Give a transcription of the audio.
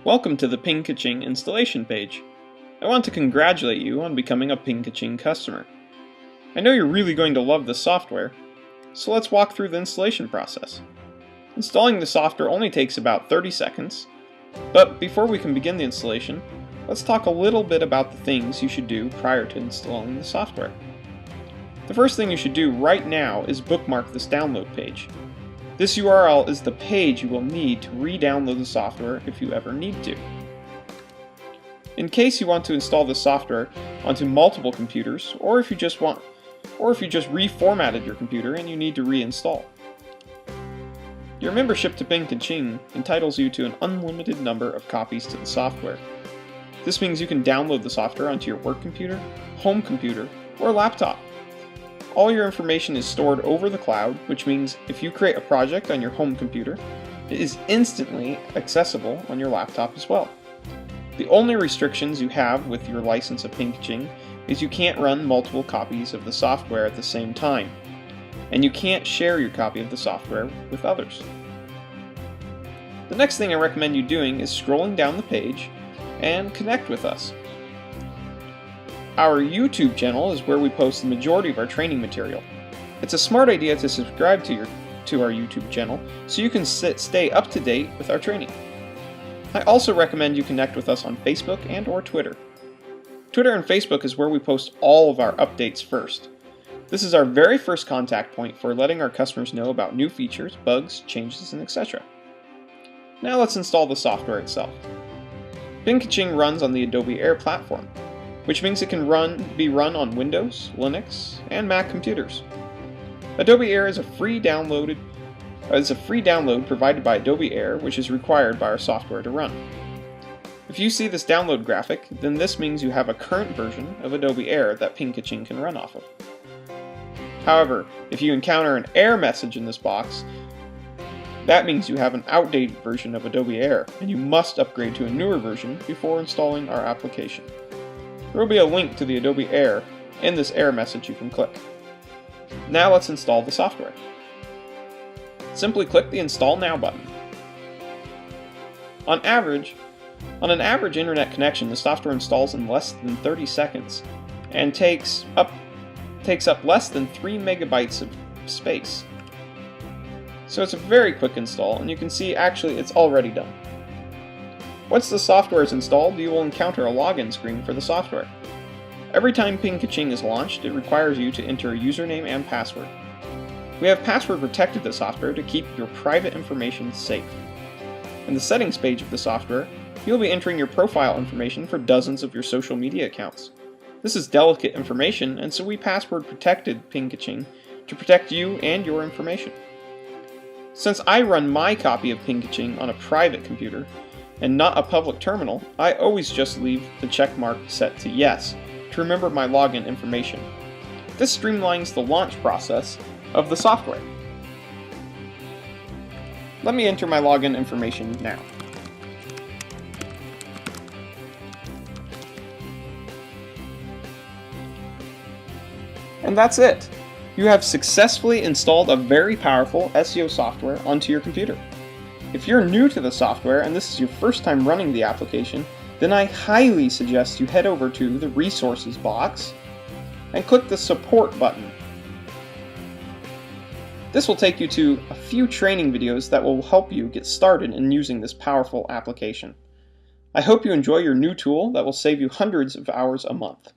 Welcome to the Kaching installation page. I want to congratulate you on becoming a Kaching customer. I know you're really going to love this software, so let's walk through the installation process. Installing the software only takes about 30 seconds, but before we can begin the installation, let's talk a little bit about the things you should do prior to installing the software. The first thing you should do right now is bookmark this download page. This URL is the page you will need to re-download the software if you ever need to. In case you want to install the software onto multiple computers, or if you just reformatted your computer and you need to reinstall. Your membership to Kaching entitles you to an unlimited number of copies to the software. This means you can download the software onto your work computer, home computer, or laptop. All your information is stored over the cloud, which means if you create a project on your home computer, it is instantly accessible on your laptop as well. The only restrictions you have with your license of Kaching is you can't run multiple copies of the software at the same time, and you can't share your copy of the software with others. The next thing I recommend you doing is scrolling down the page and connect with us. Our YouTube channel is where we post the majority of our training material. It's a smart idea to subscribe to our YouTube channel so you can stay up to date with our training. I also recommend you connect with us on Facebook and or Twitter. Twitter and Facebook is where we post all of our updates first. This is our very first contact point for letting our customers know about new features, bugs, changes, and etc. Now let's install the software itself. Kaching runs on the Adobe Air platform, which means it can be run on Windows, Linux, and Mac computers. Adobe Air is a free download provided by Adobe Air, which is required by our software to run. If you see this download graphic, then this means you have a current version of Adobe Air that Kaching can run off of. However, if you encounter an error message in this box, that means you have an outdated version of Adobe Air, and you must upgrade to a newer version before installing our application. There will be a link to the Adobe Air in this error message you can click. Now let's install the software. Simply click the Install Now button. On an average internet connection, the software installs in less than 30 seconds and takes up less than 3 megabytes of space. So it's a very quick install, and you can see actually it's already done. Once the software is installed, you will encounter a login screen for the software. Every time Kaching is launched, it requires you to enter a username and password. We have password protected the software to keep your private information safe. In the settings page of the software, you'll be entering your profile information for dozens of your social media accounts. This is delicate information, and so we password protected Kaching to protect you and your information. Since I run my copy of Kaching on a private computer, and not a public terminal, I always just leave the check mark set to yes to remember my login information. This streamlines the launch process of the software. Let me enter my login information now. And that's it. You have successfully installed a very powerful SEO software onto your computer. If you're new to the software and this is your first time running the application, then I highly suggest you head over to the Resources box and click the Support button. This will take you to a few training videos that will help you get started in using this powerful application. I hope you enjoy your new tool that will save you hundreds of hours a month.